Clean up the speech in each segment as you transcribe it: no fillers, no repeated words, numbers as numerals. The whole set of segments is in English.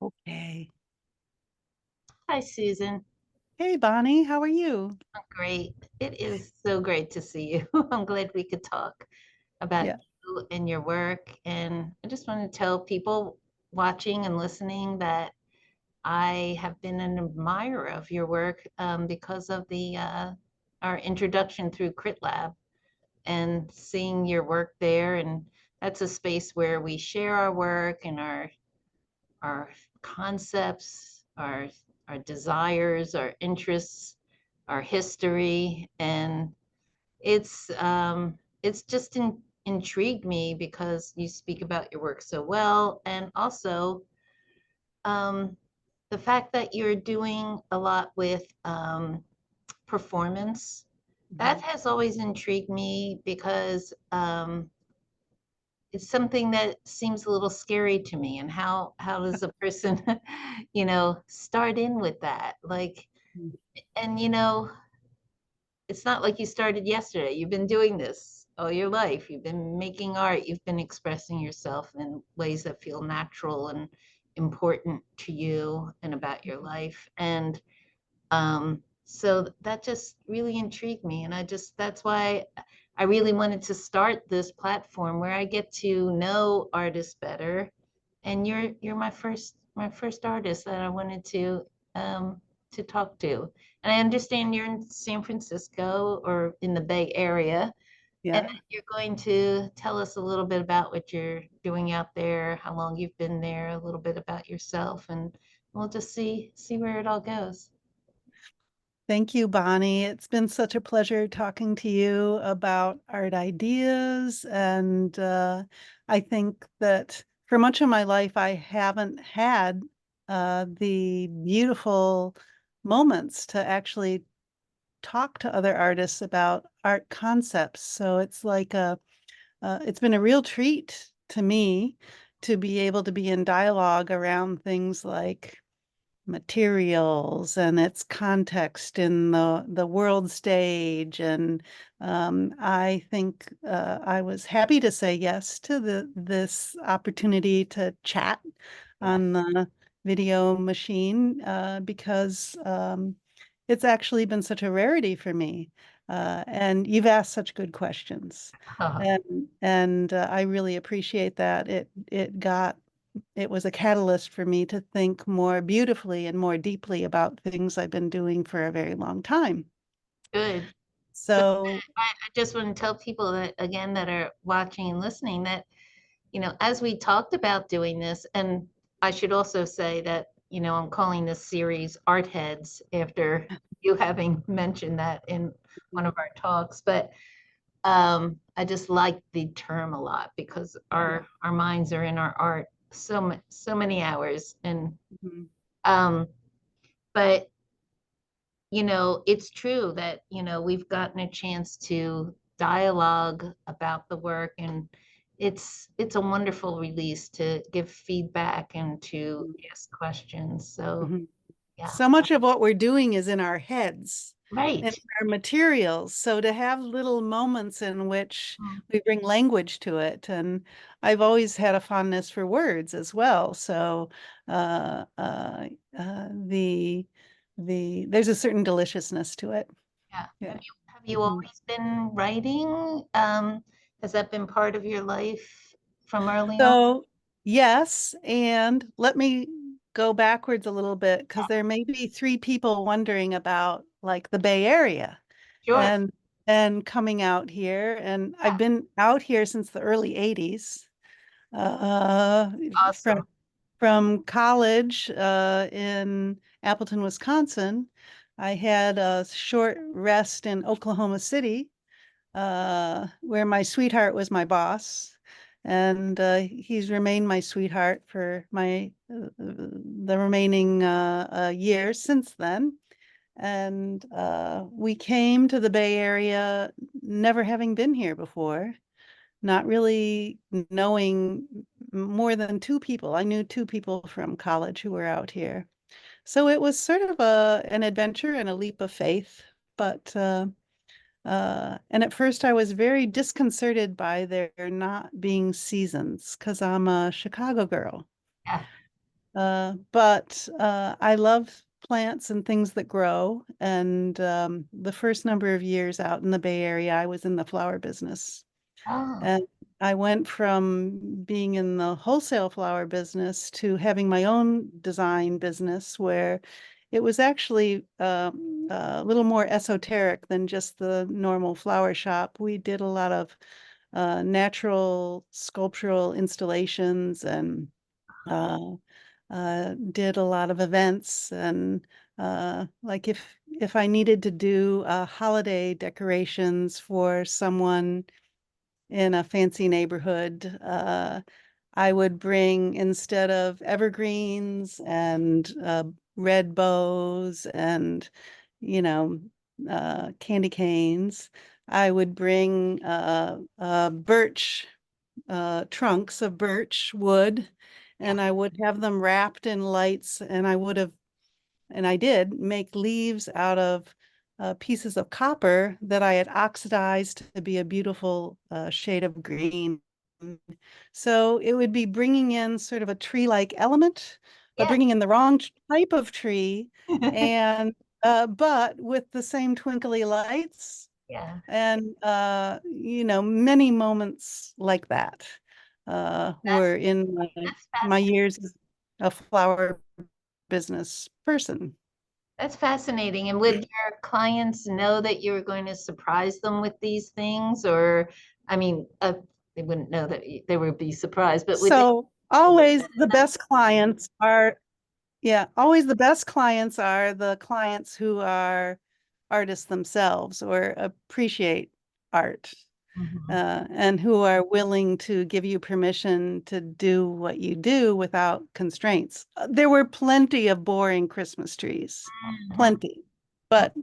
Okay. Hi, Susan. Hey, Bonnie, how are you? I'm great. It is so great to see you. I'm glad we could talk about Yeah. you and your work. And I just want to tell people watching and listening that I have been an admirer of your work because of the our introduction through Crit Lab and seeing your work there. And that's a space where we share our work and our concepts, our desires, our interests, our history, and it's just intrigued me because you speak about your work so well, and also um, the fact that you're doing a lot with performance. That Mhm. has always intrigued me because it's something that seems a little scary to me. And how does a person start in with that, like, and it's not like you started yesterday. You've been doing this all your life. You've been making art. You've been expressing yourself in ways that feel natural and important to you and about your life. And so that just really intrigued me. And that's why I really wanted to start this platform where I get to know artists better. And you're my first artist that I wanted to talk to. And I understand you're in San Francisco or in the Bay Area, and Yeah. that you're going to tell us a little bit about what you're doing out there, how long you've been there, a little bit about yourself, and we'll just see where it all goes. Thank you, Bonnie. It's been such a pleasure talking to you about art ideas. And I think that for much of my life, I haven't had the beautiful moments to actually talk to other artists about art concepts. So it's been a real treat to me to be able to be in dialogue around things like materials and its context in the world stage. And I think I was happy to say yes to this opportunity to chat Yeah. on the video machine because it's actually been such a rarity for me. And you've asked such good questions. And I really appreciate that. It was a catalyst for me to think more beautifully and more deeply about things I've been doing for a very long time. Good. So So, I just want to tell people that again that are watching and listening that, as we talked about doing this, and I should also say that, I'm calling this series Art Heads after you having mentioned that in one of our talks. But I just like the term a lot because yeah. our minds are in our art so many hours. And Mhm. um, but it's true that, we've gotten a chance to dialogue about the work, and it's a wonderful release to give feedback and to ask questions. So, Mhm. yeah. So much of what we're doing is in our heads and Right. in our materials. So to have little moments in which we bring language to it, and I've always had a fondness for words as well. So uh, uh, the there's a certain deliciousness to it. Yeah. Yeah. Have you Mhm. always been writing? Has that been part of your life from early on? So, yes, and let me go backwards a little bit because there may be three people wondering about like the Bay Area Sure. and coming out here. And I've been out here since the early 80s. Uh, from Awesome. college in Appleton, Wisconsin. I had a short rest in Oklahoma City where my sweetheart was my boss, and he's remained my sweetheart for the remaining years since then. And we came to the Bay Area, never having been here before, not really knowing more than two people. I knew two people from college who were out here. So it was sort of an adventure and a leap of faith, but and at first I was very disconcerted by there not being seasons because I'm a Chicago girl. Yeah. But I love plants and things that grow. And the first number of years out in the Bay Area, I was in the flower business. Oh, And I went from being in the wholesale flower business to having my own design business where it was actually a little more esoteric than just the normal flower shop. We did a lot of natural sculptural installations and uh, did a lot of events and like if I needed to do holiday decorations for someone in a fancy neighborhood, I would bring instead of evergreens and red bows and you know candy canes, I would bring birch trunks of birch wood, yeah. and I would have them wrapped in lights, and I did make leaves out of pieces of copper that I had oxidized to be a beautiful shade of green. So it would be bringing in sort of a tree-like element, but Yeah. bringing in the wrong type of tree, and but with the same twinkly lights Yeah. and many moments like that That's were in that's my fascinating. years as a flower business person. That's fascinating. And would your clients know that you were going to surprise them with these things? Or, I mean, they wouldn't know that they would be surprised, but would they? So always the best clients are, yeah, always the best clients are the clients who are artists themselves or appreciate art. Mhm. And who are willing to give you permission to do what you do without constraints. There were plenty of boring Christmas trees, Mhm. plenty, but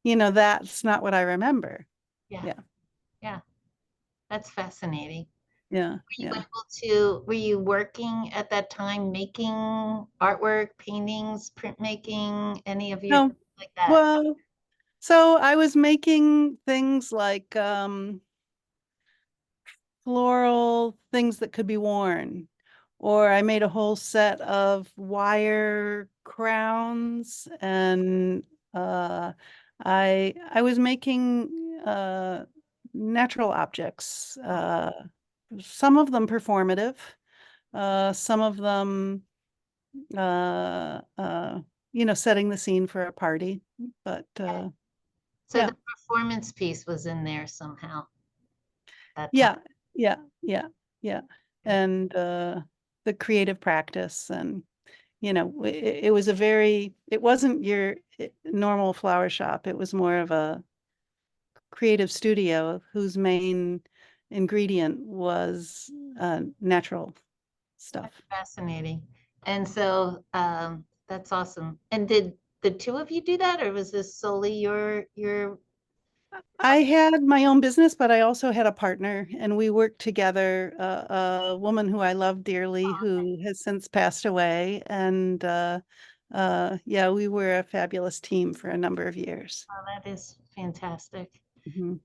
that's not what I remember. Yeah, Yeah, yeah, that's fascinating. yeah, Were you yeah. able to, were you working at that time making artwork, paintings, printmaking, any of your No, things like that? well, so I was making things like floral things that could be worn. Or I made a whole set of wire crowns and uh, I was making natural objects, some of them performative, some of them uh, uh, setting the scene for a party. But So yeah, the performance piece was in there somehow that time. yeah, yeah, yeah, yeah. Okay. And the creative practice and it was it wasn't your normal flower shop. It was more of a creative studio whose main ingredient was natural That's stuff. fascinating. And so that's awesome. And did the two of you do that, or was this solely your I had my own business, but I also had a partner, and we worked together. A woman who I love dearly, who has since passed away, and yeah, we were a fabulous team for a number of years. oh, that is fantastic. Mhm.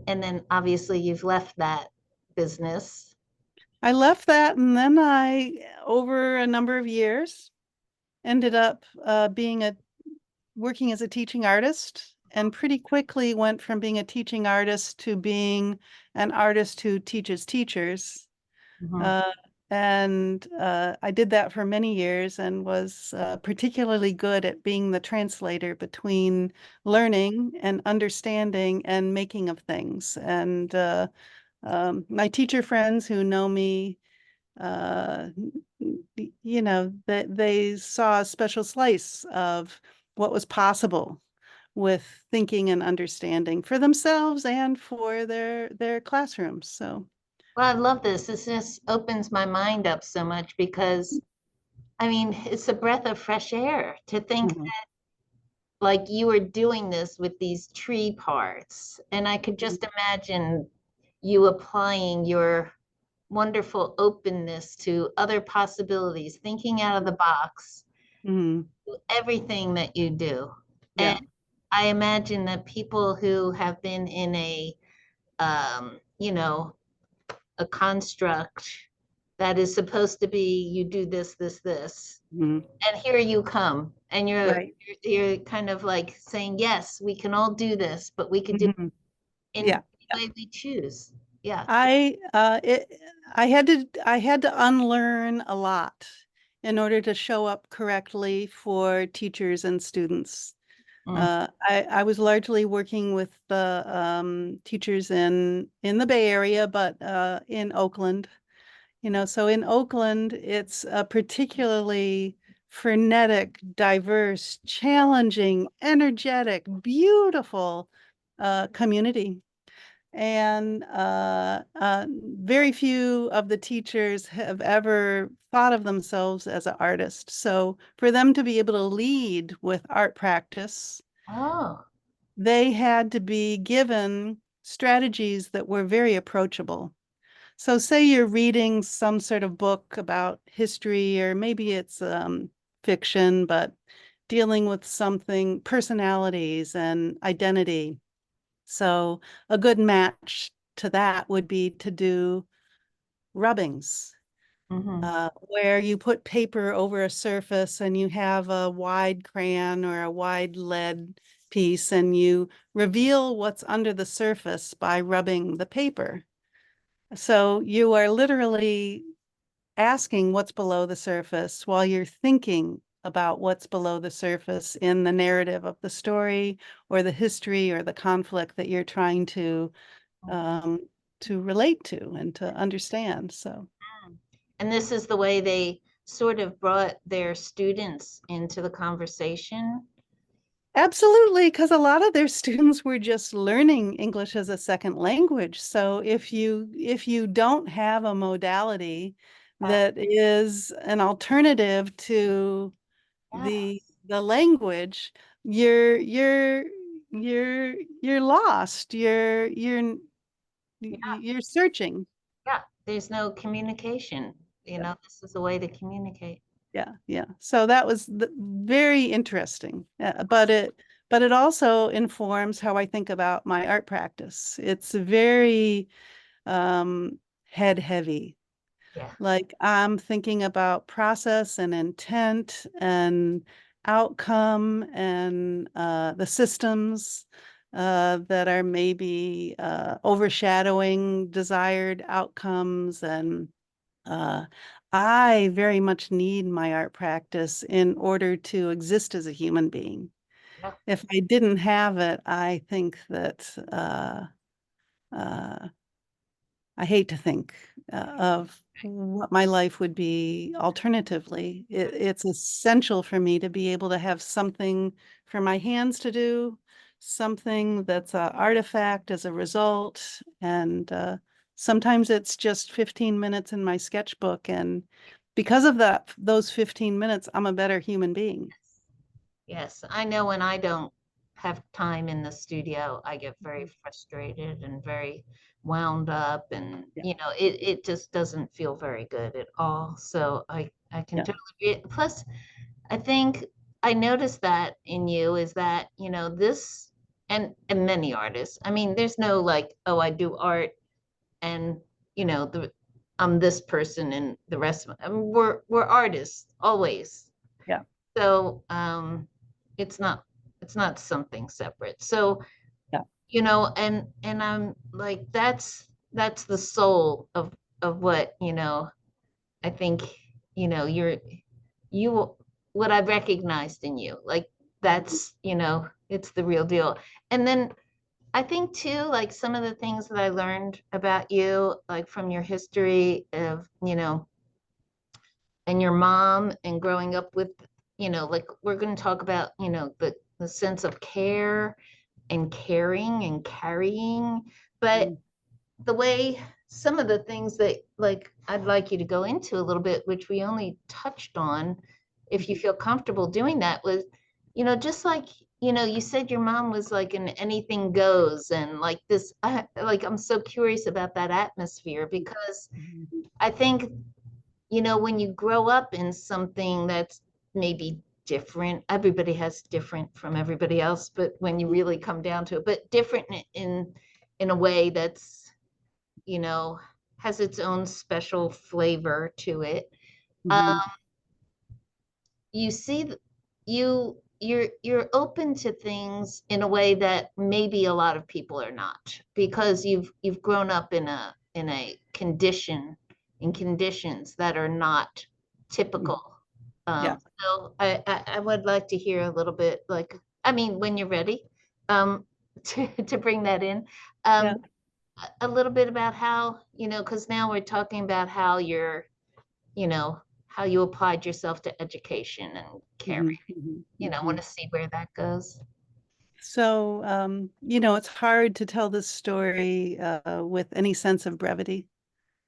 And then obviously you've left that business. I left that, and then over a number of years, ended up being a working as a teaching artist, and pretty quickly went from being a teaching artist to being an artist who teaches teachers. Mhm. Uh, and I did that for many years and was particularly good at being the translator between learning and understanding and making of things. And my teacher friends who know me uh, that they saw a special slice of what was possible with thinking and understanding for themselves and for their classrooms. So, Well, I love this. This just opens my mind up so much because I mean, it's a breath of fresh air to think mhm, like you were doing this with these tree parts. And I could just imagine you applying your wonderful openness to other possibilities, thinking out of the box, mhm, to everything that you do. And yeah, I imagine that people who have been in a, you know, a construct that is supposed to be you do this, this, this, Mhm. and here you come, and Right. you're kind of like saying, yes, we can all do this, but we could do it Mhm. in Yeah. any way we choose. Yeah. I I had to unlearn a lot in order to show up correctly for teachers and students. Mm. I was largely working with the teachers in the Bay Area, but in Oakland. So in Oakland, it's a particularly frenetic, diverse, challenging, energetic, beautiful community. And very few of the teachers have ever thought of themselves as an artist. So for them to be able to lead with art practice, Oh. they had to be given strategies that were very approachable. So say you're reading some sort of book about history, or maybe it's fiction, but dealing with something, personalities and identity. So a good match to that would be to do rubbings, Hmm. where you put paper over a surface and you have a wide crayon or a wide lead piece, and you reveal what's under the surface by rubbing the paper. So you are literally asking what's below the surface while you're thinking about what's below the surface in the narrative of the story or the history or the conflict that you're trying um, to relate to and to understand. So And this is the way they sort of brought their students into the conversation. absolutely, because a lot of their students were just learning English as a second language. So if you don't have a modality Uh, that is an alternative to the yes. the language, you're you're you're lost. Yeah. You're searching. Yeah. There's no communication. This is the way to communicate. Yeah, yeah. So that was very interesting. But it also informs how I think about my art practice. It's very head heavy. Yeah. Like I'm thinking about process and intent and outcome and the systems that are maybe overshadowing desired outcomes. And uh, I very much need my art practice in order to exist as a human being. Yeah. If I didn't have it, I think that uh, I hate to think of what my life would be alternatively. It's essential for me to be able to have something for my hands to do, something that's an artifact as a result. And sometimes it's just 15 minutes in my sketchbook. And because of that, those 15 minutes, I'm a better human being. Yes, I know when I don't have time in the studio, I get very Mhm. frustrated and very wound up, and Yeah, it just doesn't feel very good at all. So I can yeah, totally agree. Plus, I think I noticed that in you is that, this and many artists. I mean, there's no like, oh, I do art and the I'm this person and the rest of it. I mean, we're artists always. yeah, So it's not it's not something separate. So, yeah. and I'm like, that's the soul of what, I think, you what I recognized in you. Like that's, it's the real deal. And then I think too, like some of the things that I learned about you, like from your history of, and your mom and growing up with, like we're going to talk about, the sense of care and caring and carrying, but Mm, the way some of the things that like I'd like you to go into a little bit, which we only touched on, if you mhm. feel comfortable doing that, was, just like, you said your mom was like an anything goes and like this, like I'm so curious about that atmosphere because Mhm. I think, when you grow up in something that's maybe different, everybody has different from everybody else, but when you really come down to it, but different in a way that's, you know, has its own special flavor to it. Uh, Mhm. you see, you're open to things in a way that maybe a lot of people are not, because you've grown up in a condition in conditions that are not Mhm. typical. Yeah, So I would like to hear a little bit, like, I mean, when you're ready, to bring that in, yeah. um, a little bit about how, because now we're talking about how you know, how you applied yourself to education and caring. Mhm, mhm, Want mhm. to see where that goes. So, it's hard to tell this story with any sense of brevity,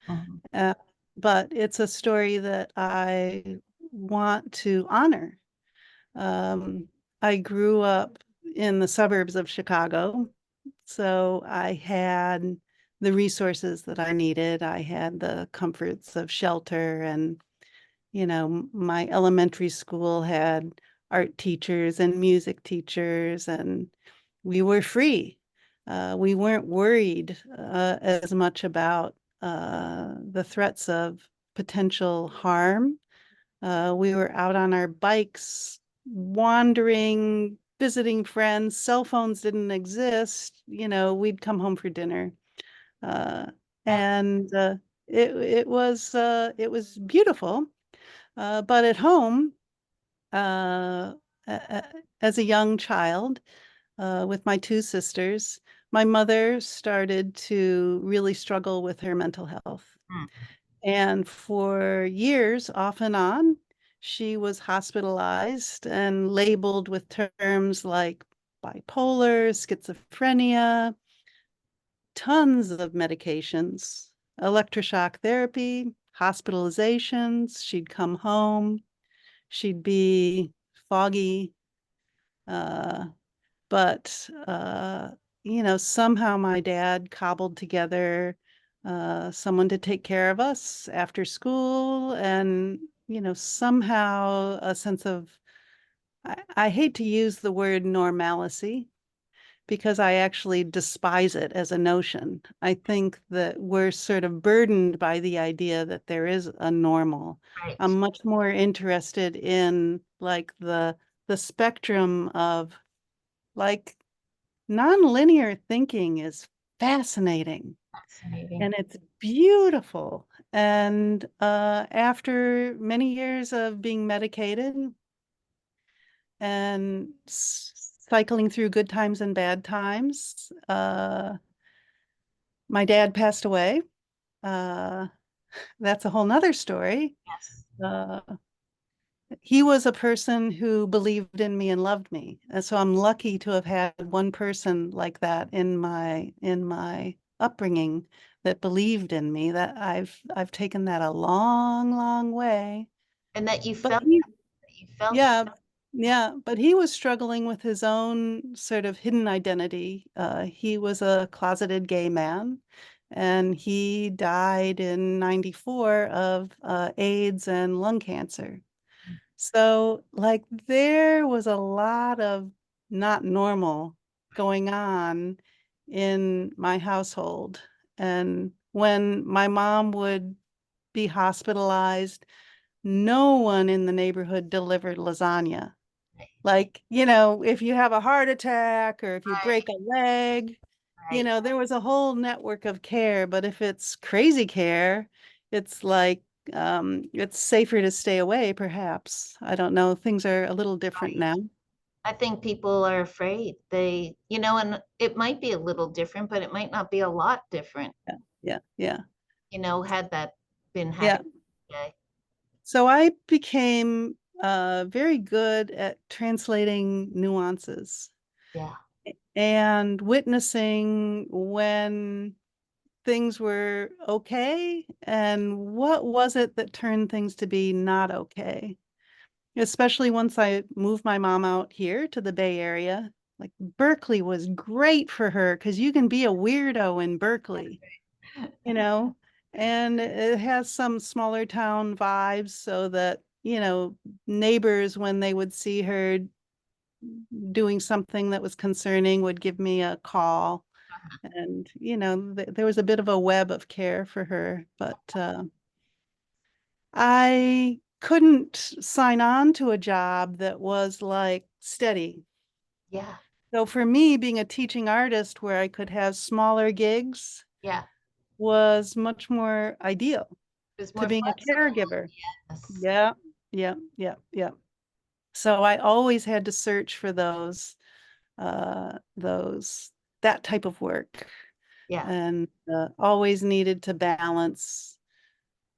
Mhm. uh, but it's a story that I want to honor. Um, I grew up in the suburbs of Chicago, so I had the resources that I needed. I had the comforts of shelter, and my elementary school had art teachers and music teachers, and we were free. We weren't worried as much about the threats of potential harm. We were out on our bikes, wandering, visiting friends. Cell phones didn't exist. We'd come home for dinner. Uh, That and it was beautiful. But at home, uh, as a young child, with my two sisters, my mother started to really struggle with her mental health. mm, And for years, off and on, she was hospitalized and labeled with terms like bipolar, schizophrenia, tons of medications, electroshock therapy, hospitalizations. She'd come home, she'd be foggy, uh, but somehow my dad cobbled together someone to take care of us after school, and somehow a sense of I hate to use the word normalcy because I actually despise it as a notion. I think that we're sort of burdened by the idea that there is a normal. right. I'm much more interested in like the spectrum of like nonlinear thinking is fascinating Fascinating. and it's beautiful. And after many years of being medicated and cycling through good times and bad times, my dad passed away. Uh, that's a whole nother story. Yes. Uh, he was a person who believed in me and loved me. And so I'm lucky to have had one person like that in my upbringing that believed in me. That I've taken that a long, long way. And that you But felt he, that you felt yeah, yeah, but he was struggling with his own sort of hidden identity. He was a closeted gay man, and he died in 94 of AIDS and lung cancer. So, like, there was a lot of not normal going on in my household. And when my mom would be hospitalized, no one in the neighborhood delivered lasagna. Like, if you have a heart attack or if you break right, a leg, right. there was a whole network of care. But if it's crazy care, it's like it's safer to stay away, perhaps. I don't know. Things are a little different now. I think people are afraid. And it might be a little different, but it might not be a lot different, Yeah, yeah, yeah, had that been yeah. happening today. So I became very good at translating nuances Yeah, and witnessing when things were okay and what was it that turned things to be not okay. Especially once I moved my mom out here to the Bay Area. Like Berkeley was great for her because you can be a weirdo in Berkeley, you know, and it has some smaller town vibes so that, neighbors, when they would see her doing something that was concerning, would give me a call. And, there was a bit of a web of care for her, but I couldn't sign on to a job that was like steady. Yeah. So for me, being a teaching artist where I could have smaller gigs Yeah. was much more ideal It's to more being a flexible. caregiver. Yes. Yeah, yeah, yeah, yeah. So I always had to search for those, that type of work, Yeah. and always needed to balance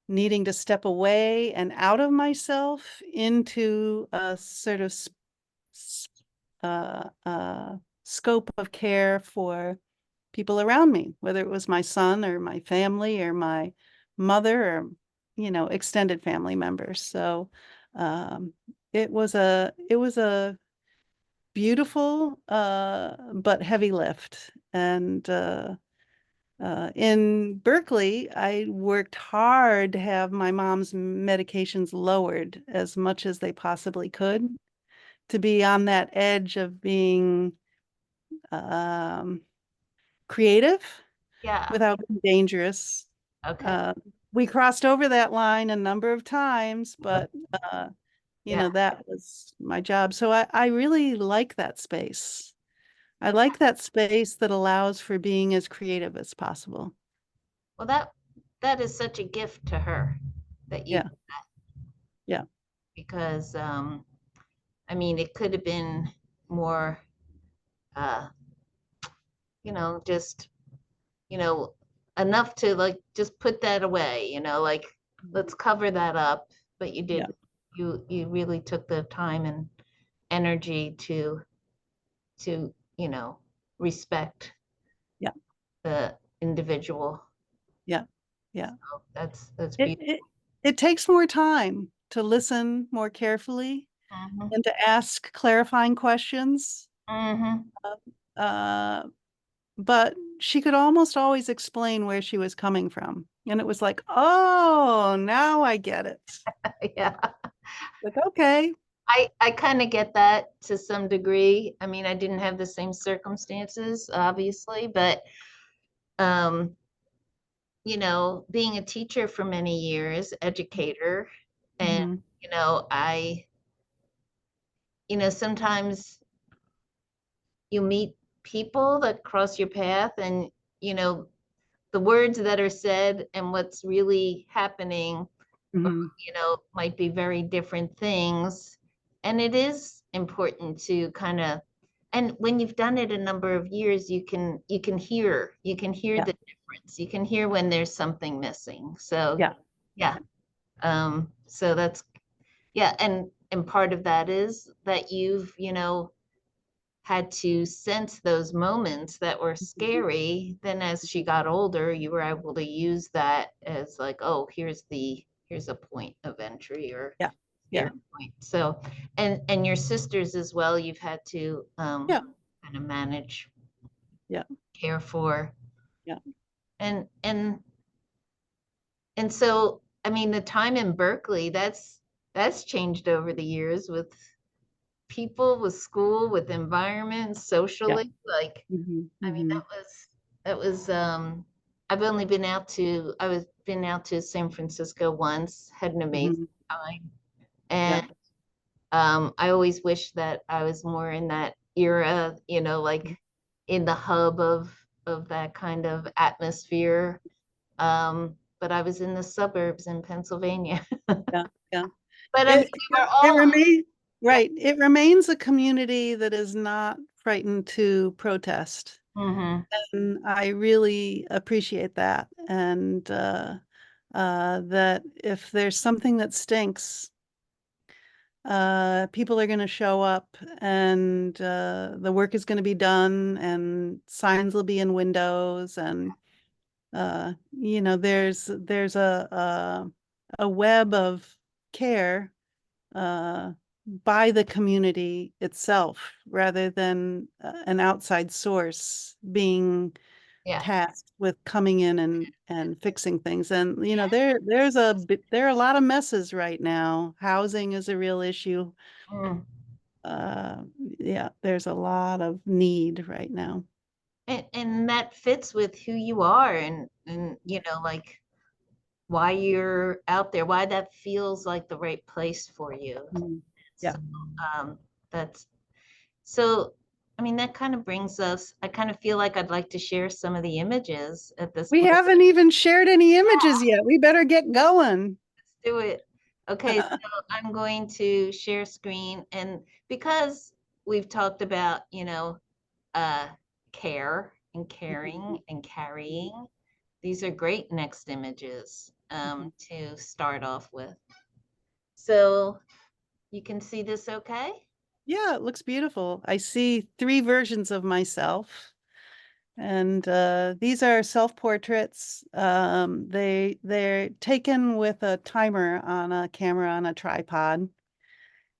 needing to step away and out of myself into a sort of s- scope of care for people around me, whether it was my son or my family or my mother or, extended family members. So um, it was a beautiful but heavy lift. And in Berkeley, I worked hard to have my mom's medications lowered as much as they possibly could, to be on that edge of being um, creative Yeah. without being dangerous. Okay. Uh, we crossed over that line a number of times, but Yeah. that was my job. So I really like that space. I like that space that allows for being as creative as possible. Well, that is such a gift to her that you Yeah, yeah, because I mean it could have been more uh just you know enough to like just put that away, like let's cover that up, but you yeah, did you really took the time and energy to respect yeah, the individual. yeah, yeah. So that's It, beautiful. it, it takes more time to listen more carefully Hmm. and to ask clarifying questions. Hmm. Uh, but she could almost always explain where she was coming from. And it was like, oh, now I get it. Yeah. Like, okay. I kind of get that to some degree. I mean, I didn't have the same circumstances, obviously, but um, being a teacher for many years, educator, and Mhm, I, sometimes you meet people that cross your path and, you know, the words that are said and what's really happening, mhm. might be very different things. And it is important to kind of, and when you've done it a number of years, you can hear Yeah, the difference. You can hear when there's something missing. So yeah, yeah. So that's yeah, and part of that is that you've, had to sense those moments that were scary. Then as she got older, you were able to use that as like, oh, here's a point of entry or yeah, yeah, scary point. So and your sisters as well, you've had to yeah, kind of manage, yeah, care for. yeah. And so I mean the time in Berkeley, that's changed over the years with people, with school, with environment, Yeah. socially. Like, Mhm, I mean, mhm, that was I was been out to San Francisco once, had an amazing mhm. time. Yeah, And I always wish that I was more in that era, like in the hub of that kind of atmosphere. But I was in the suburbs in Pennsylvania. yeah, yeah. But I mean, It we were it all remains yeah. right. It remains a community that is not frightened to protest. Hmm. And I really appreciate that. And that if there's something that stinks, people are going to show up, and the work is going to be done, and signs will be in windows, and there's a web of care uh, by the community itself rather than an outside source being Yeah. tasked with coming in and fixing things. And there are a lot of messes right now. Housing is a real issue. Mm. Uh, yeah, there's a lot of need right now. and that fits with who you are, and like why you're out there, why that feels like the right place for you. Mhm. Yeah. So that's so I mean that kind of brings us, I kind of feel like I'd like to share some of the images at this We point. haven't even shared any images yet. We better get going. Let's do it. Okay, so I'm going to share screen, and because we've talked about, uh care and caring and carrying, these are great next images to start off with. So you can see this okay? Yeah, it looks beautiful. I see three versions of myself, and these are self-portraits. They're taken with a timer on a camera on a tripod.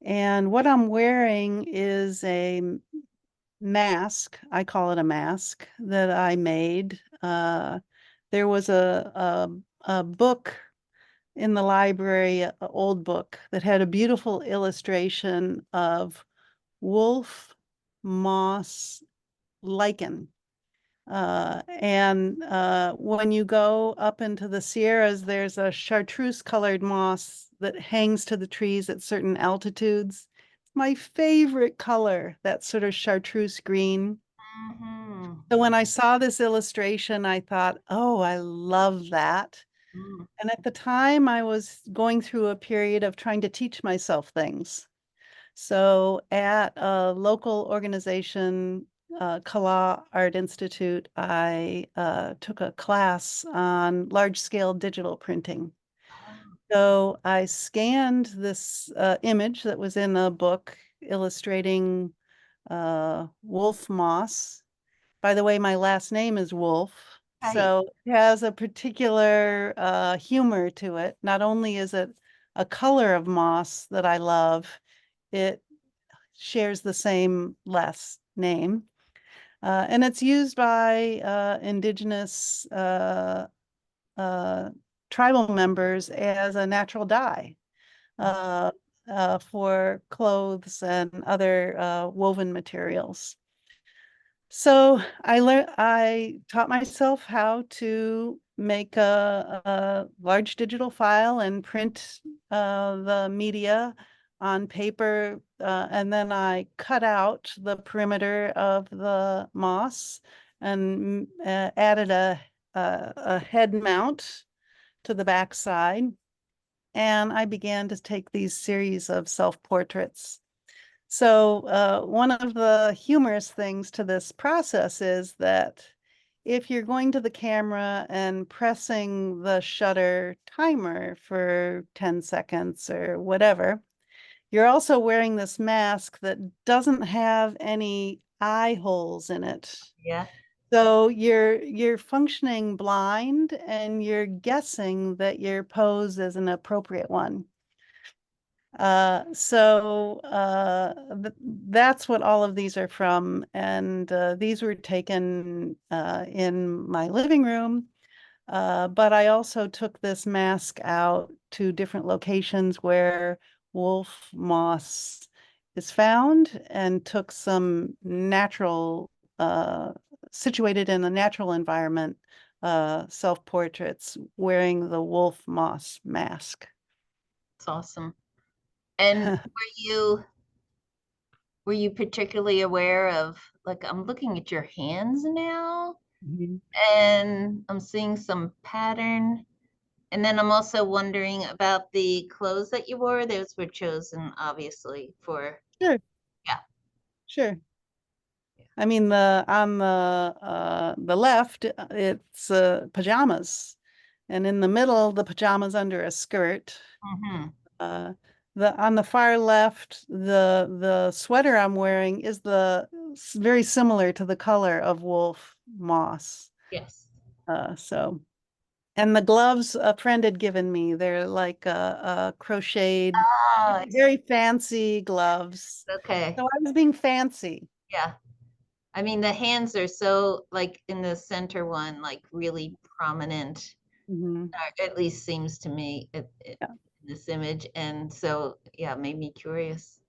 And what I'm wearing is a mask. I call it a mask that I made. There was a book in the library, an old book that had a beautiful illustration of wolf, moss, lichen. And when you go up into the Sierras, there's a chartreuse colored moss that hangs to the trees at certain altitudes. It's my favorite color, that sort of chartreuse green. Mm-hmm. So when I saw this illustration, I thought, oh, I love that. Mm. And at the time, I was going through a period of trying to teach myself things. So at a local organization, Kala Art Institute, I took a class on large-scale digital printing. So I scanned this image that was in a book illustrating wolf moss. By the way, my last name is Wolf, Right. so it has a particular humor to it. Not only is it a color of moss that I love, it shares the same last name. And it's used by indigenous uh, tribal members as a natural dye uh, for clothes and other woven materials. So I taught myself how to make a large digital file and print the media on paper, and then I cut out the perimeter of the moss and added a head mount to the back side, and I began to take these series of self-portraits. So one of the humorous things to this process is that if you're going to the camera and pressing the shutter timer for 10 seconds or whatever, you're also wearing this mask that doesn't have any eye holes in it. Yeah. So you're functioning blind and you're guessing that your pose is an appropriate one. That's what all of these are from. And these were taken in my living room. But I also took this mask out to different locations where wolf moss is found and took some natural, situated in a natural environment, self-portraits wearing the wolf moss mask. It's awesome. And were you particularly aware of, like, I'm looking at your hands now Mhm. and I'm seeing some pattern. And then I'm also wondering about the clothes that you wore. Those were chosen obviously for, Sure, yeah. sure. I mean, the left, it's pajamas, and in the middle, the pajamas under a skirt. Mm-hmm. Uh, the on the far left, the sweater I'm wearing is very similar to the color of wolf moss. Yes. So, and the gloves a friend had given me, they're like crocheted, Oh, I very fancy gloves. see. Okay. So I was being fancy. Yeah. I mean, the hands are so, like, in the center one, like really prominent, Mhm. or at least seems to me Yeah, in this image. And so, yeah, made me curious.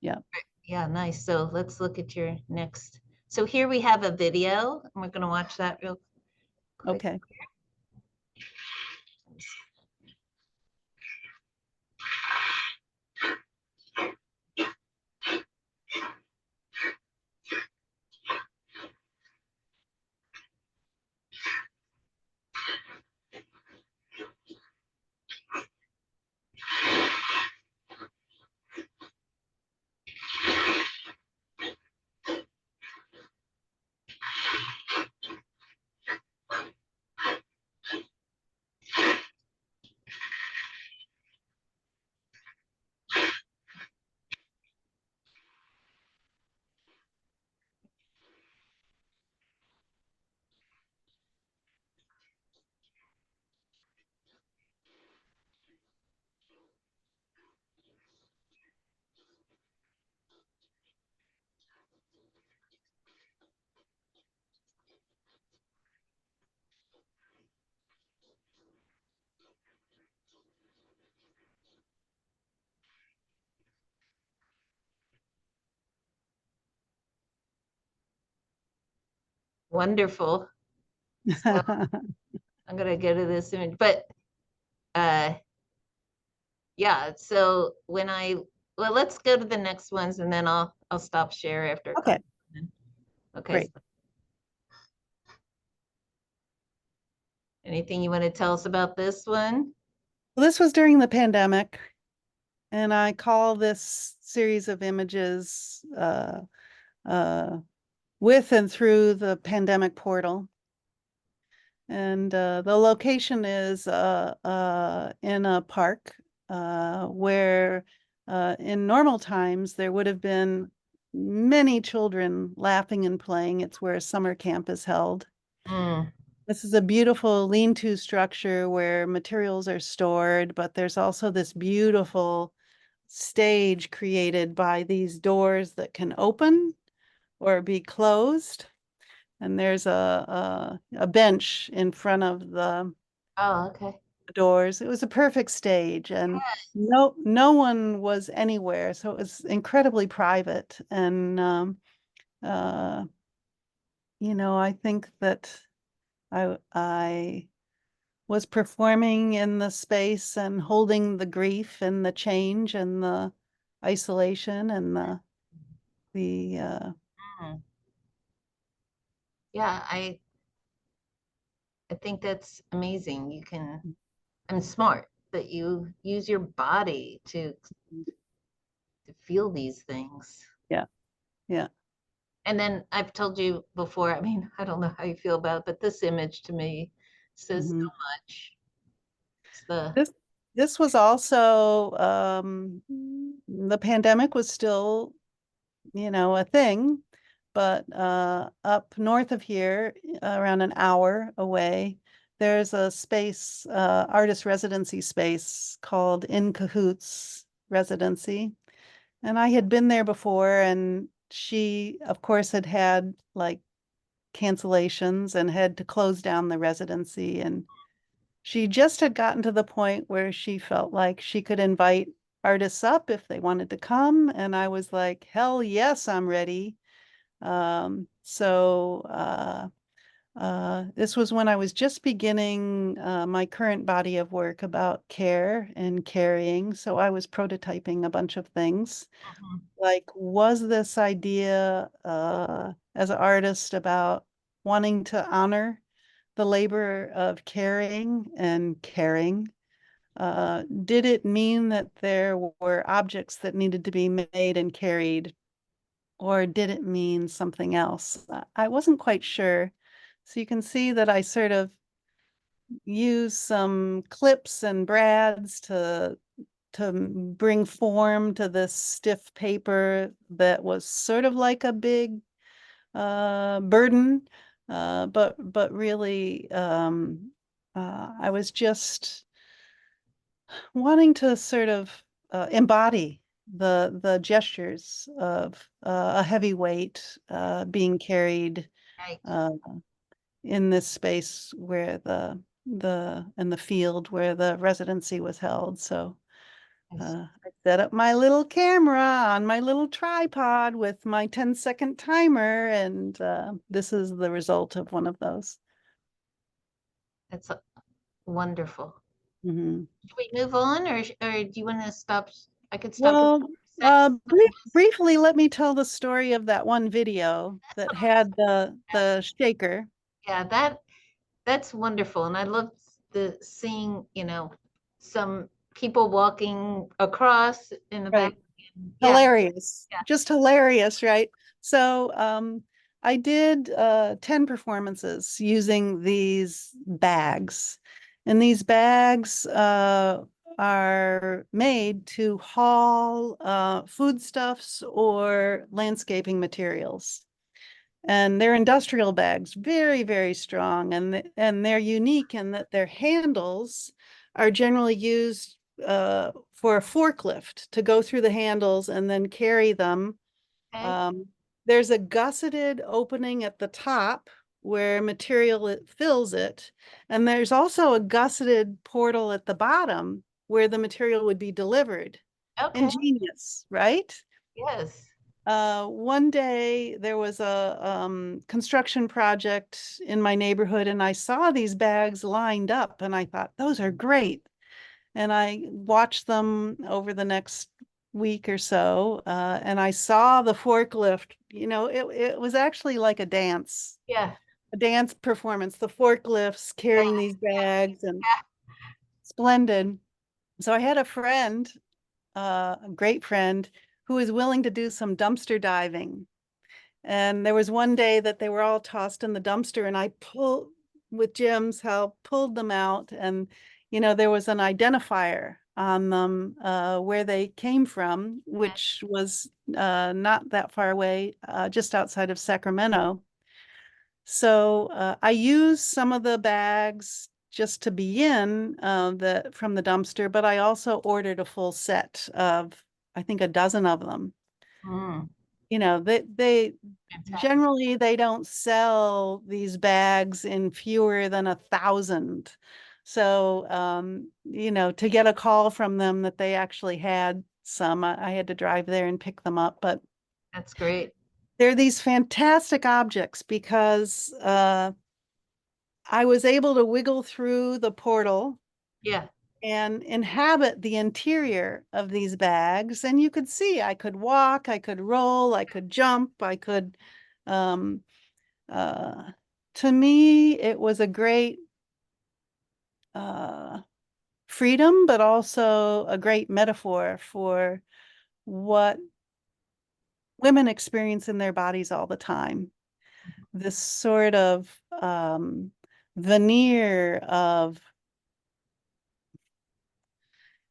yeah. Yeah, nice. So let's look at your next. So here we have a video, and we're going to watch that real quick. Okay. Wonderful. So I'm going to go to this image, but uh, yeah. So well, let's go to the next ones, and then I'll stop share after a Okay, couple. Okay. great. So anything you want to tell us about this one? Well, this was during the pandemic, and I call this series of images uh, with and through the pandemic portal. And the location is in a park where in normal times there would have been many children laughing and playing. It's where summer camp is held. Mm. This is a beautiful lean-to structure where materials are stored, but there's also this beautiful stage created by these doors that can open or be closed. And there's a bench in front of the Oh, okay. doors. It was a perfect stage, and no one was anywhere, so it was incredibly private. And uh, I think that I was performing in the space and holding the grief and the change and the isolation and the Mm. Yeah, I think that's amazing. You can, I'm smart that you use your body to feel these things. yeah, yeah. And then I've told you before, I mean, I don't know how you feel about it, but this image to me says so Mhm. much. It's the, This this was also the pandemic was still, a thing, but up north of here, around an hour away, there's a space, artist residency space called In Cahoots Residency. And I had been there before, and she, of course, had had like cancellations and had to close down the residency. And she just had gotten to the point where she felt like she could invite artists up if they wanted to come. And I was like, hell yes, I'm ready. This was when I was just beginning my current body of work about care and caring. So I was prototyping a bunch of things. Mhm. Like, was this idea as an artist about wanting to honor the labor of caring and caring? Did it mean that there were objects that needed to be made and carried, or did it mean something else? I wasn't quite sure. So you can see that I sort of use some clips and brads to bring form to this stiff paper that was sort of like a big burden, but really I was just wanting to sort of embody the gestures of a heavy weight being carried Right. uh, in this space where the field where the residency was held. So Yes. I set up my little camera on my little tripod with my 10-second timer, and this is the result of one of those. That's wonderful. Mhm. Should we move on, or do you want to stop? I could stop Well, recording for a second. briefly, let me tell the story of that one video That's that what I was had gonna the shaker. Yeah, that's wonderful. And I love the seeing, some people walking across in the back. Right. Yeah, Hilarious. yeah. Just hilarious, right? So, I did 10 performances using these bags. And these bags are made to haul foodstuffs or landscaping materials. And they're industrial bags, very, very strong, and they're unique in that their handles are generally used for a forklift to go through the handles and then carry them. Okay. Um, there's a gusseted opening at the top where material it fills it, and there's also a gusseted portal at the bottom where the material would be delivered. Okay. Ingenious, right? Yes. One day there was a construction project in my neighborhood, and I saw these bags lined up, and I thought, those are great. And I watched them over the next week or so, and I saw the forklift. It was actually like Yeah. a dance performance, the forklifts Yeah. carrying these bags, and splendid. So I had a friend, a great friend, who was willing to do some dumpster diving. And there was one day that they were all tossed in the dumpster, and I pulled, with Jim's help, pulled them out. And, there was an identifier on them where they came from, which was not that far away, just outside of Sacramento. So I used some of the bags just to begin from the dumpster, but I also ordered a full set of, I think, a dozen of them. Mm, They fantastic. generally they don't sell these bags in fewer than 1,000. So, to get a call from them that they actually had some, I had to drive there and pick them up. But That's great. they're these fantastic objects because I was able to wiggle through the portal Yeah. and inhabit the interior of these bags. And you could see I could walk, I could roll, I could jump, I could, um, uh, to me, it was a great uh, freedom, but also a great metaphor for what women experience in their bodies all the time. This sort of veneer of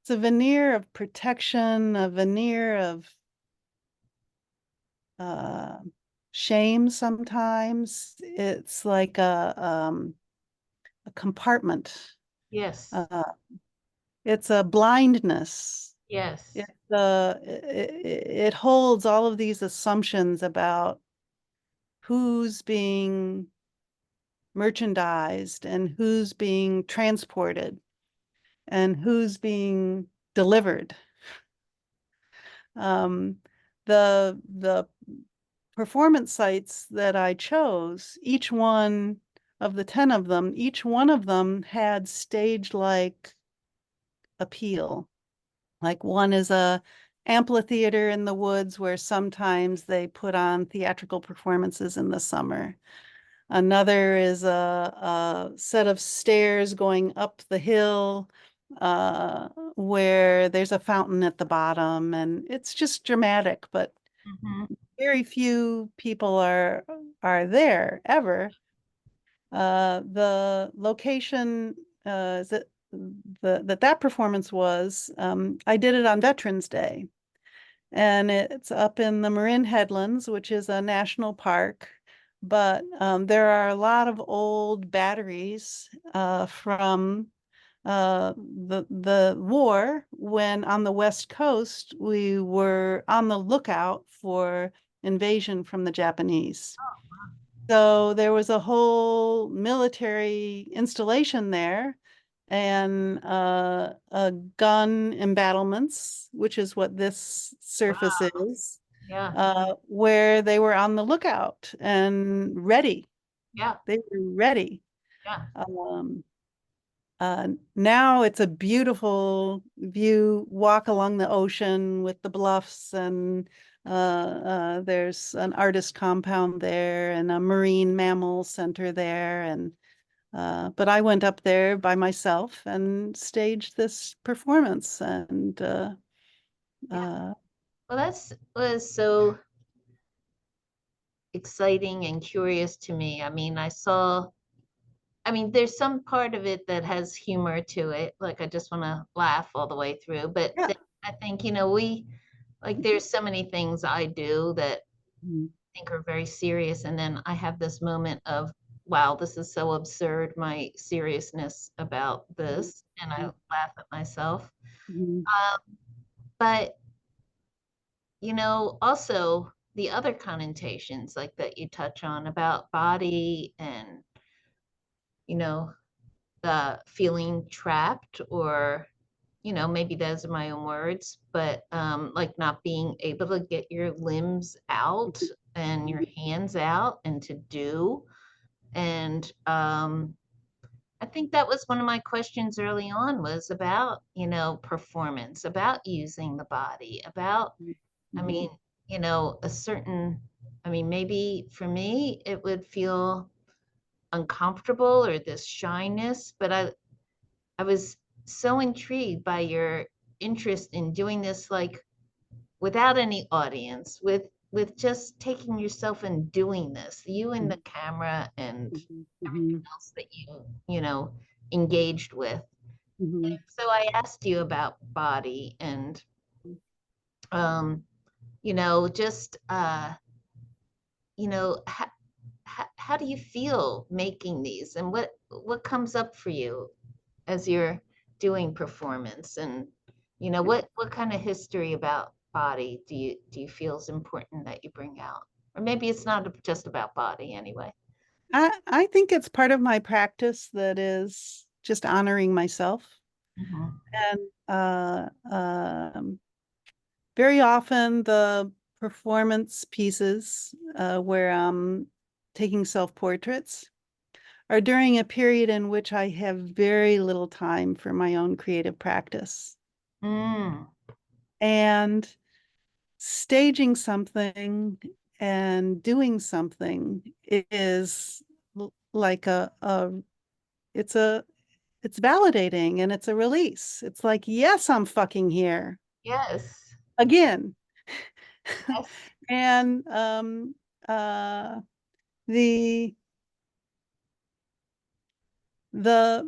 it's a veneer of protection, a veneer of uh, shame sometimes. It's like a compartment. Yes. Uh, it's a blindness. Yes. It holds all of these assumptions about who's being merchandised and who's being transported and who's being delivered. Um, the performance sites that I chose, each one of the 10 of them, each one of them had stage-like appeal. Like one is a amphitheater in the woods where sometimes they put on theatrical performances in the summer. Another is a set of stairs going up the hill where there's a fountain at the bottom, and it's just dramatic, but Hmm. very few people are there ever. The location is that performance was, I did it on Veterans Day, and it's up in the Marin Headlands, which is a national park. But there are a lot of old batteries from the war when on the West Coast we were on the lookout for invasion from the Japanese. So there was a whole military installation there, and gun embattlements, which is what this surface Wow. is, Yeah. where they were on the lookout and ready. Yeah. They were ready. Yeah. Um, Now it's a beautiful view, walk along the ocean with the bluffs, and there's an artist compound there and a marine mammal center there. And but I went up there by myself and staged this performance. And Yeah. uh, Well, that's was so exciting and curious to me. I mean, there's some part of it that has humor to it. Like I just want to laugh all the way through. But yeah. then I think, there's so many things I do that Mhm. I think are very serious. And then I have this moment of, wow, this is so absurd, my seriousness about this. And I laugh at myself. Mhm. Um, but, also the other connotations like that you touch on about body and, you know, the feeling trapped or maybe those are my own words, but like not being able to get your limbs out and your hands out and to do. And I think that was one of my questions early on was about, performance, about using the body, about, I Mhm. mean, a certain, maybe for me, it would feel uncomfortable or this shyness, but I was so intrigued by your interest in doing this like without any audience, with just taking yourself and doing this, you and the camera and Mhm. everything Mhm. else that you engaged with. Mhm. So I asked you about body and um, just how do you feel making these and what comes up for you as you're doing performance and what kind of history about body do you feel is important that you bring out, or maybe it's not just about body anyway. I think it's part of my practice that is just honoring myself. Mhm. And very often the performance pieces where I'm taking self-portraits are during a period in which I have very little time for my own creative practice. Mm, And staging something and doing something is like it's a it's validating and it's a release. It's like, yes, I'm fucking here yes, again. yes, And uh the the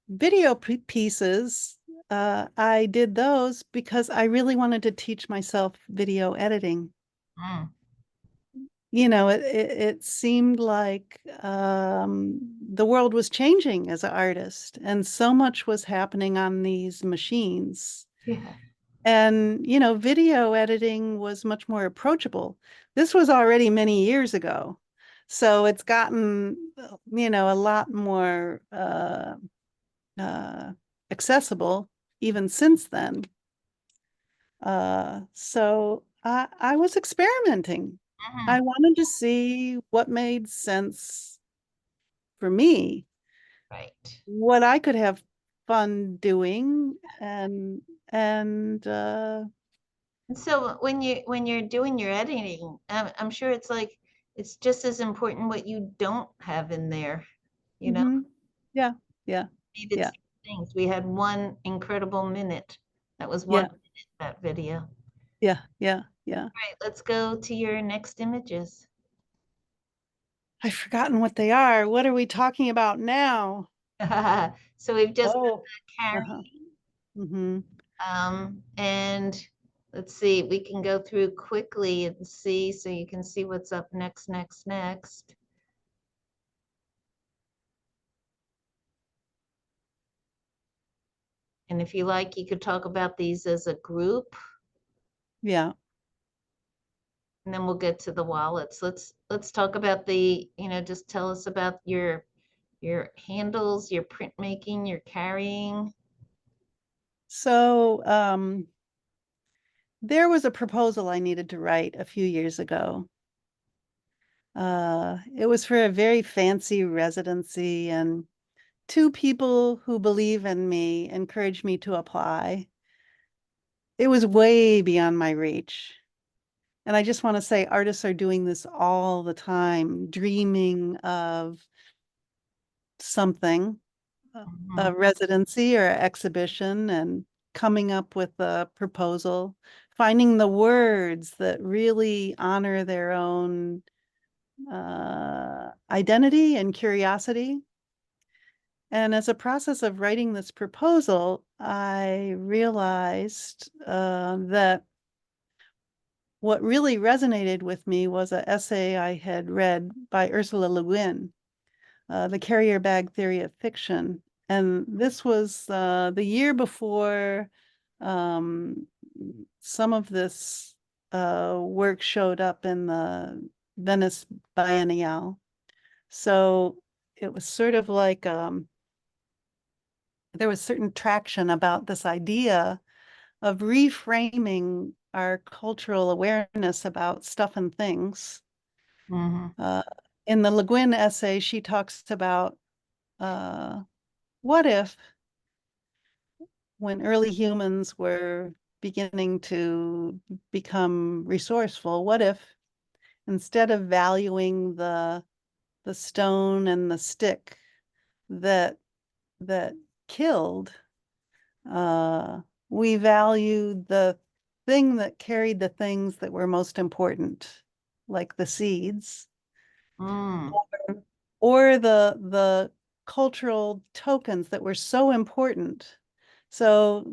video pieces, I did those because I really wanted to teach myself video editing. mm, It seemed like the world was changing as an artist, and so much was happening on these machines. yeah, And, video editing was much more approachable. This was already many years ago. So it's gotten, a lot more uh, accessible even since then. So I was experimenting. I mhm, wanted to see what made sense for me, right. what I could have fun doing, and And so when you're doing your editing, I'm sure it's like it's just as important what you don't have in there, you know. mhm. Yeah, yeah, Needed yeah, some things. We had one incredible minute. That was one yeah, minute, that video. All yeah, yeah, yeah. right, let's go to your next images. I've forgotten what they are. What are we talking about now? So we've just done Oh, the uh-huh. carrying. Mm-hmm. And let's see, we can go through quickly and see so you can see what's up next, next, next. And if you like, you could talk about these as a group, Yeah. and then we'll get to the wallets. Let's talk about the, just tell us about your handles, your printmaking, your carrying? So there was a proposal I needed to write a few years ago. It was for a very fancy residency, and two people who believe in me encouraged me to apply. It was way beyond my reach. And I just want to say artists are doing this all the time, dreaming of something, Mhm. a residency or exhibition, and coming up with a proposal, finding the words that really honor their own identity and curiosity. And as a process of writing this proposal, I realized that what really resonated with me was an essay I had read by Ursula Le Guin, The Carrier Bag Theory of Fiction. And this was the year before um, some of this work showed up in the Venice Biennial. So it was sort of like there was certain traction about this idea of reframing our cultural awareness about stuff and things. Mhm. Uh, in the Le Guin essay, she talks about uh, what if, when early humans were beginning to become resourceful, what if instead of valuing the stone and the stick that that killed, uh, we valued the thing that carried the things that were most important, like the seeds, Mm. or the cultural tokens that were so important. So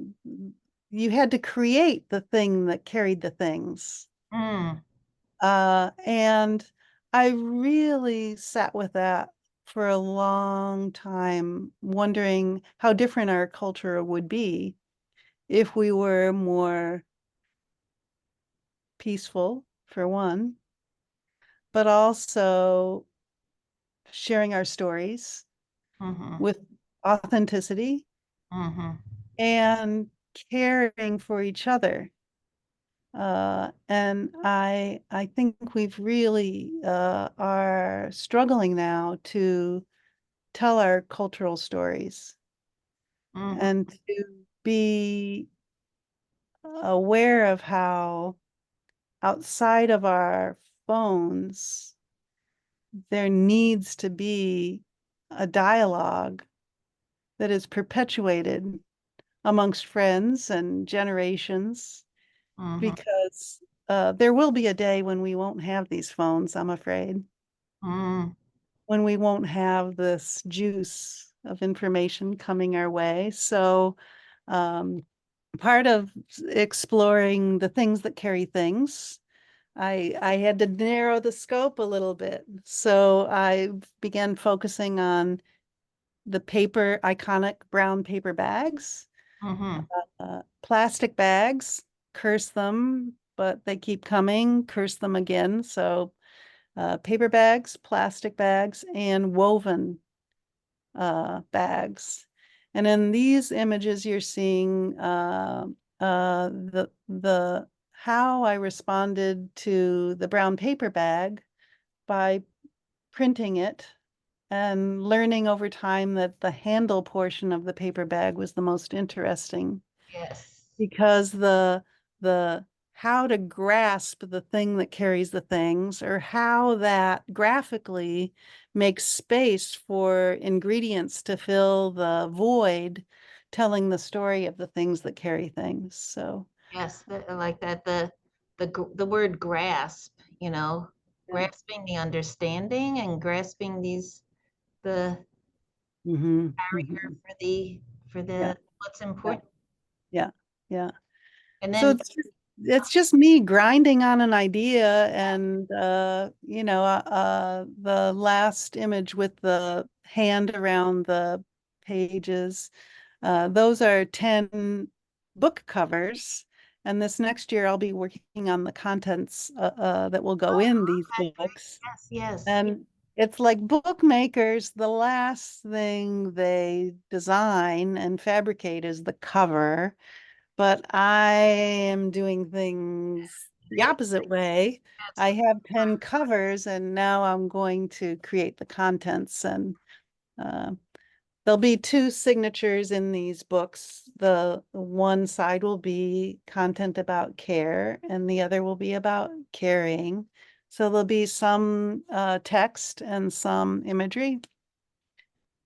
you had to create the thing that carried the things. Mm. And I really sat with that for a long time, wondering how different our culture would be if we were more peaceful, for one, but also sharing our stories Mhm. with authenticity Mhm. and caring for each other. And I think we've really are struggling now to tell our cultural stories Mhm. and to be aware of how outside of our phones there needs to be a dialogue that is perpetuated amongst friends and generations, Mhm. because there will be a day when we won't have these phones, I'm afraid, Mm. when we won't have this juice of information coming our way. So, um, part of exploring the things that carry things, I had to narrow the scope a little bit. So I began focusing on the iconic brown paper bags, Mhm. plastic bags, curse them, but they keep coming, curse them again. So paper bags, plastic bags, and woven bags. And in these images, you're seeing the how I responded to the brown paper bag by printing it and learning over time that the handle portion of the paper bag was the most interesting, Yes. because the how to grasp the thing that carries the things, or how that graphically makes space for ingredients to fill the void, telling the story of the things that carry things. So Yes, I like that. The word grasp, yeah. grasping the understanding and grasping the Hmm. barrier Hmm. Yeah, for the what's yeah, important. yeah, yeah. And So then it's just me grinding on an idea, and the last image with the hand around the pages, those are 10 book covers, and this next year I'll be working on the contents that will go oh, in these okay, great. books. Yes, yes. And it's like bookmakers, the last thing they design and fabricate is the cover, but I am doing things the Really, opposite way. that's I have 10 covers and now I'm going to create the contents, and uh, there'll be two signatures in these books. The one side will be content about care, and the other will be about caring. So there'll be some text and some imagery,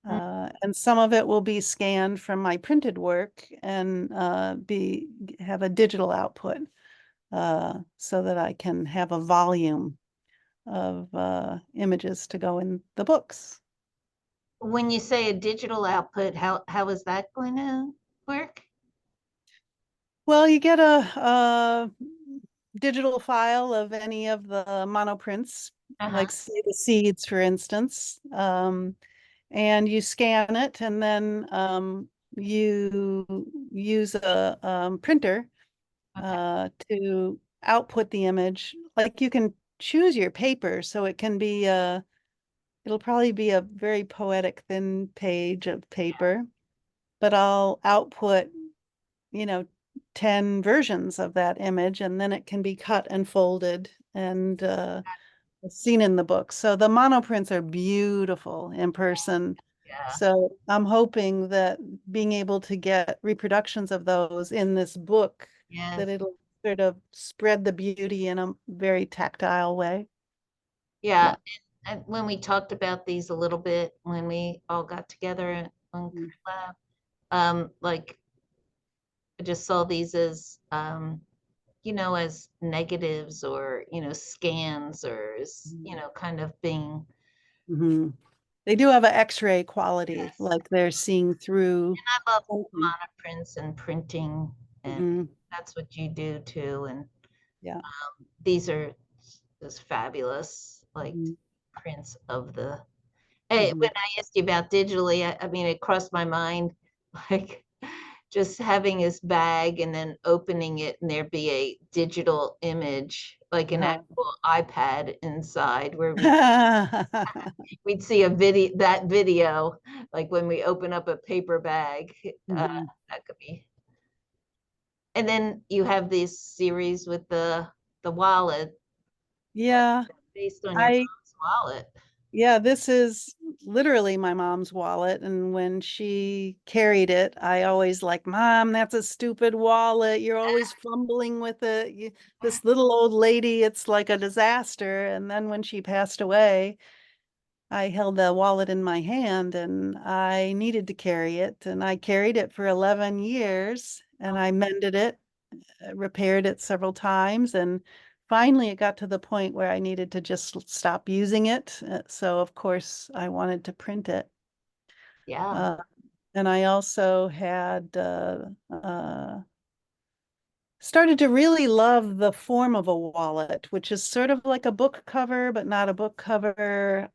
mm, and some of it will be scanned from my printed work and be have a digital output, so that I can have a volume of images to go in the books. when you say a digital output, how is that going to work? Well, you get a digital file of any of the monoprints, Uh-huh. like say the seeds, for instance, and you scan it, and then you use a printer Okay. to output the image. Like you can choose your paper, so it can be it'll probably be a very poetic thin page of paper, but I'll output, you know, 10 versions of that image, and then it can be cut and folded and seen in the book. So the monoprints are beautiful in person. Yeah. So I'm hoping that being able to get reproductions of those in this book, that Yes. it'll sort of spread the beauty in a very tactile way. Yeah. Yeah. And when we talked about these a little bit, when we all got together on Mm. Crit Lab, like I just saw these as, as negatives or, scans or, kind of being, Mhm. They do have an X-ray quality, yes. like they're seeing through I love something. monoprints and printing, and Mhm. that's what you do too. And Yeah. these are just fabulous, like Mhm. prints of the. Hey, when Mhm. I asked you about digitally, I mean, it crossed my mind, like just having this bag and then opening it and there be a digital image, like an actual iPad inside, where we'd see that video, like when we open up a paper bag. Uh, Mhm. that could be. And then you have this series with the wallet, Yeah, based on your I mom's wallet. yeah, this is literally my mom's wallet, and when she carried it, I always like, "Mom, that's a stupid wallet. You're always fumbling with it. This little old lady, it's like a disaster." And then when she passed away, I held the wallet in my hand and I needed to carry it, and I carried it for 11 years, and I mended it, repaired it several times, and finally it got to the point where I needed to just stop using it. So of course I wanted to print it. Yeah, Uh, and I also had started to really love the form of a wallet, which is sort of like a book cover, but not a book cover.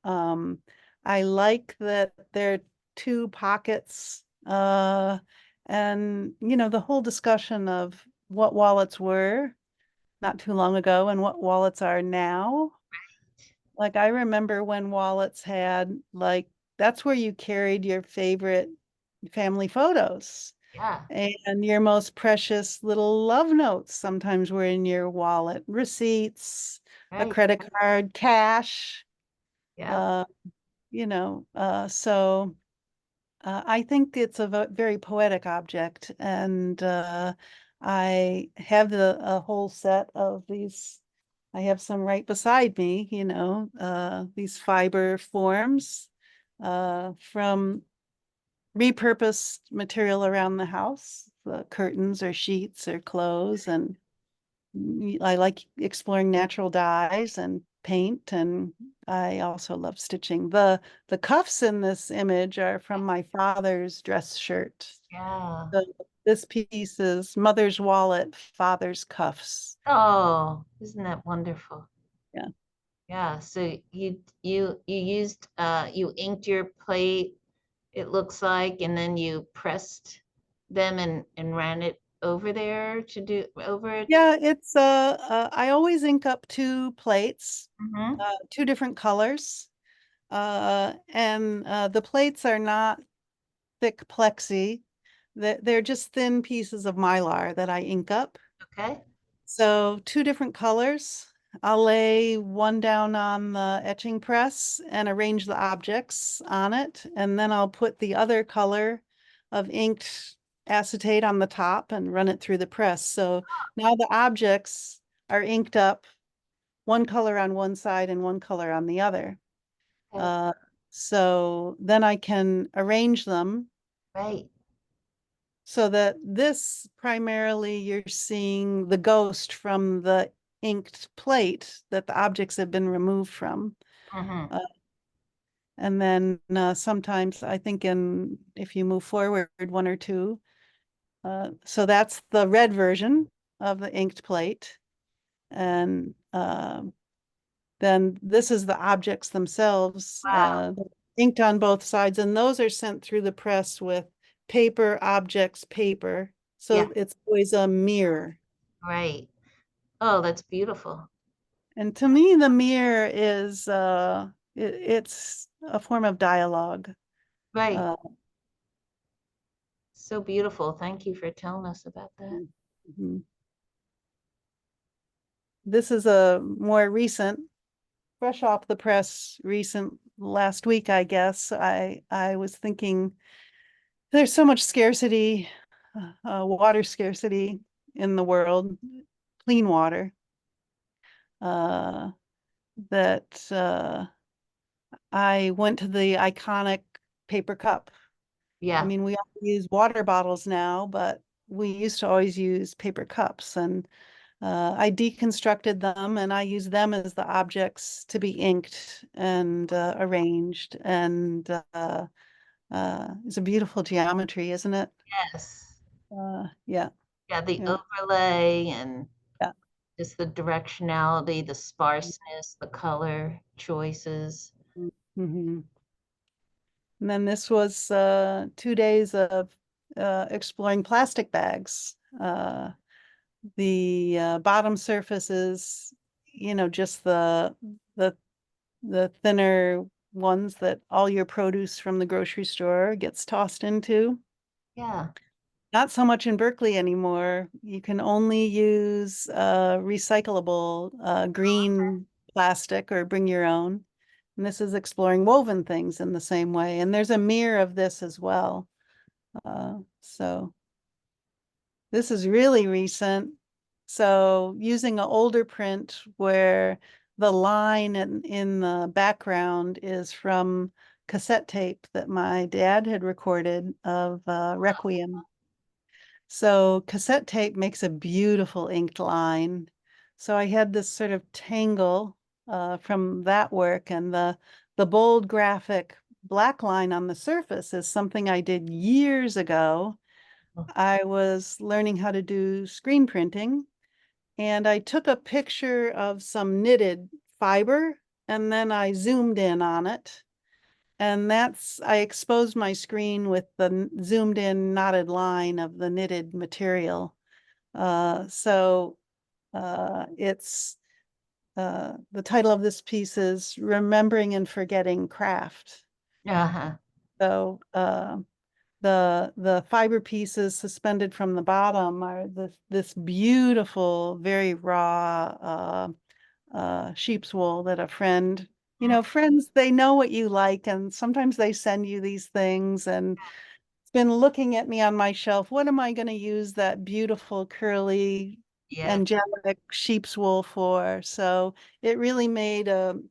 I like that there are two pockets, and the whole discussion of what wallets were not too long ago and what wallets are now. Like I remember when wallets had like that's where you carried your favorite family photos, yeah, and your most precious little love notes sometimes were in your wallet, receipts, a right. credit card, cash, Yeah. uh, so I think it's a very poetic object, and I have a whole set of these. I have some right beside me, these fiber forms from repurposed material around the house, curtains or sheets or clothes. And I like exploring natural dyes and paint, and I also love stitching. The cuffs in this image are from my father's dress shirt. Yeah. So this piece is mother's wallet, father's cuffs. Oh, isn't that wonderful? Yeah. Yeah. So you inked your plate, it looks like, and then you pressed them and ran it over there to do over it. Yeah, it's I always ink up two plates, Hmm. two different colors. And the plates are not thick plexi. They're just thin pieces of mylar that I ink up. Okay. So two different colors. I'll lay one down on the etching press and arrange the objects on it. And then I'll put the other color of inked acetate on the top and run it through the press. So now the objects are inked up, one color on one side and one color on the other. Okay. Uh, so then I can arrange them Right. so that this primarily you're seeing the ghost from the inked plate that the objects have been removed from. Mm-hmm. Uh, and then sometimes I think if you move forward one or two, so that's the red version of the inked plate. And then this is the objects themselves, Wow. inked on both sides, and those are sent through the press with paper, objects, paper. Yeah. So it's always a mirror. Right. Oh, that's beautiful. And to me, the mirror is it's a form of dialogue. Right. Uh, So beautiful. Thank you for telling us about that. mhm. This is a more recent, fresh off the press, recent last week, I guess. I was thinking there's so much scarcity, water scarcity in the world, clean water, uh, that I went to the iconic paper cup. I Yeah. mean, we all use water bottles now, but we used to always use paper cups. And I deconstructed them and I used them as the objects to be inked and arranged. And it's a beautiful geometry, isn't it? Yes. Yeah, Yeah. The yeah, overlay and yeah. just the directionality, the sparseness, the color choices. Hmm. And then this was 2 days of exploring plastic bags. The bottom surface is, just the the thinner ones that all your produce from the grocery store gets tossed into. Yeah. Not so much in Berkeley anymore. You can only use recyclable green plastic or bring your own. And this is exploring woven things in the same way. And there's a mirror of this as well. So this is really recent. So using an older print where the line in the background is from cassette tape that my dad had recorded of Requiem. So cassette tape makes a beautiful inked line. So I had this sort of tangle from that work, and the bold graphic black line on the surface is something I did years ago. I was learning how to do screen printing, and I took a picture of some knitted fiber, and then I zoomed in on it. And I exposed my screen with the zoomed in knotted line of the knitted material. So it's the title of this piece is Remembering and Forgetting Craft. Uh-huh. So the fiber pieces suspended from the bottom are this beautiful, very raw sheep's wool that a friend, friends, they know what you like, and sometimes they send you these things, and it's been looking at me on my shelf. What am I going to use that beautiful, curly, Yeah. angelic sheep's wool for? So it really made the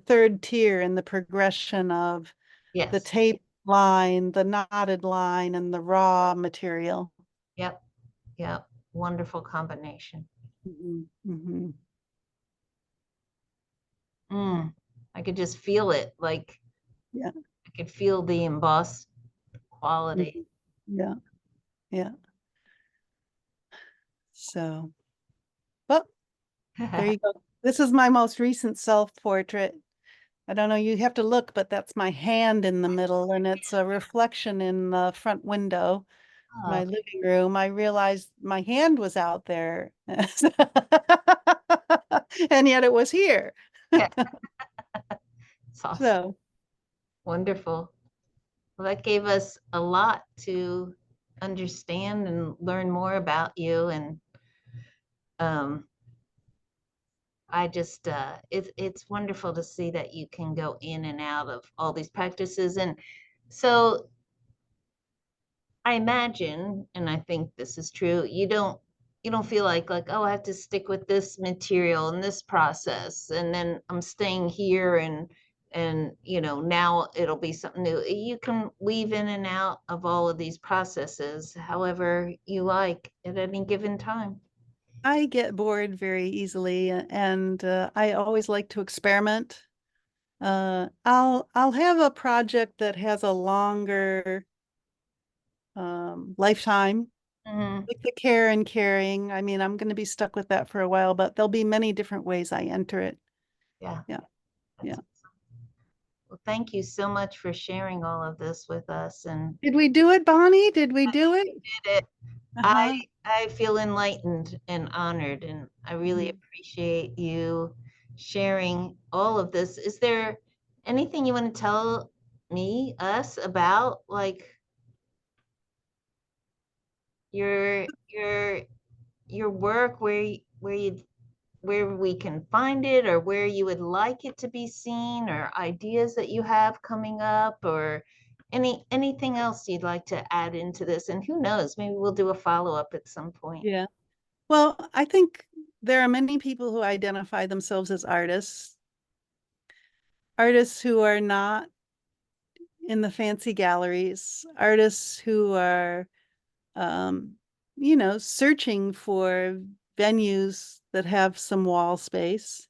third tier in the progression of the Yes. tape line, the knotted line, and the raw material. Yep. Yep. Wonderful combination. Mhm, mhm. Mm. I could just feel it. Like Yeah, I could feel the embossed quality. mhm. Yeah, yeah. So, well, there you go. This is my most recent self-portrait. I don't know, you have to look, but that's my hand in the middle, and it's a reflection in the front window, my Oh, living room. I realized my hand was out there, and yet it was here. yeah. It's awesome. So. Wonderful. Well, that gave us a lot to understand and learn more about you. And um, I just, it's wonderful to see that you can go in and out of all these practices. And so I imagine, and I think this is true, you don't feel like, oh, I have to stick with this material and this process, and then I'm staying here and now it'll be something new. You can weave in and out of all of these processes however you like at any given time. I get bored very easily, and I always like to experiment. I'll have a project that has a longer lifetime, Hmm. like the care and caring. I mean, I'm going to be stuck with that for a while, but there'll be many different ways I enter it. Yeah, Yeah, that's yeah. well, thank you so much for sharing all of this with us. And Did we do it, Bonnie? Did we I do think it? we did it. I Uh-huh. I feel enlightened and honored, and I really Mhm. appreciate you sharing all of this. Is there anything you want to tell me, us about like your your work, where we can find it, or where you would like it to be seen, or ideas that you have coming up, or anything else you'd like to add into this? And who knows, maybe we'll do a follow-up at some point. Yeah. Well, I think there are many people who identify themselves as artists, artists who are not in the fancy galleries, artists who are, um, searching for venues that have some wall space.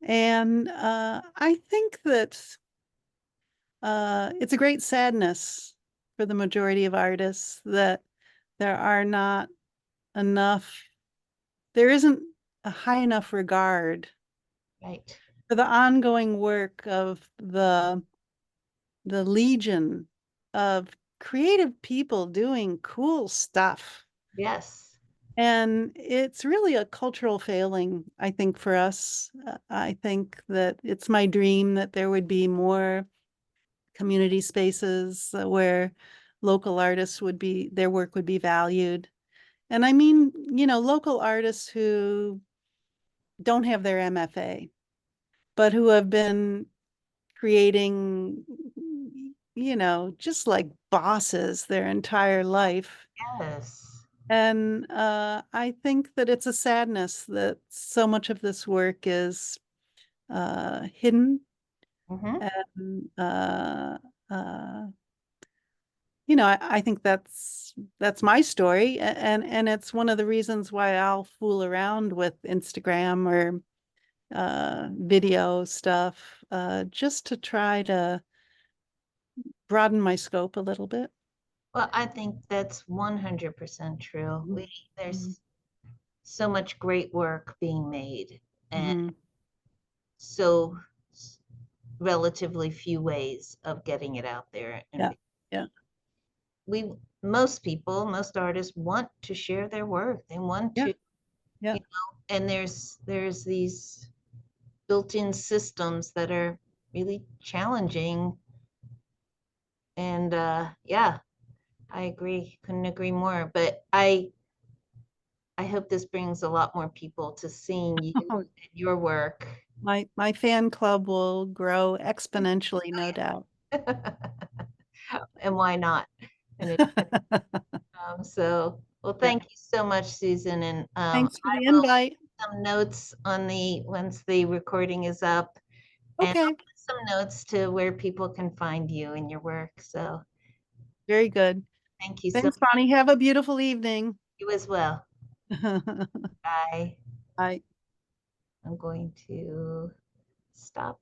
And I think that it's a great sadness for the majority of artists that there are not enough, there isn't a high enough regard Right. for the ongoing work of the legion of creative people doing cool stuff. Yes. And it's really a cultural failing, I think, for us. I think that it's my dream that there would be more community spaces where local artists would be, their work would be valued. And I mean, local artists who don't have their MFA, but who have been creating, just like bosses their entire life. Yes. And I think that it's a sadness that so much of this work is hidden. Hmm. And uh, I think that's my story, and it's one of the reasons why I'll fool around with Instagram or video stuff, just to try to broaden my scope a little bit. Well, I think that's 100% true. Mhm. There's so much great work being made, and Mhm. so relatively few ways of getting it out there. And Yeah, yeah, we, most people, most artists want to share their work. They want yeah, to, yeah. and there's these built-in systems that are really challenging. And yeah, I agree. Couldn't agree more. But I hope this brings a lot more people to seeing you and your work. My fan club will grow exponentially, no doubt. And why not? And it, well, Yeah. thank you so much, Susan. And Thanks for I the will invite. put some notes on the once the recording is up, and I'll Okay, put some notes to where people can find you and your work. So very good. thank you so Thanks, much. Bonnie. Have a beautiful evening. You as well. Bye. Bye. I'm going to stop.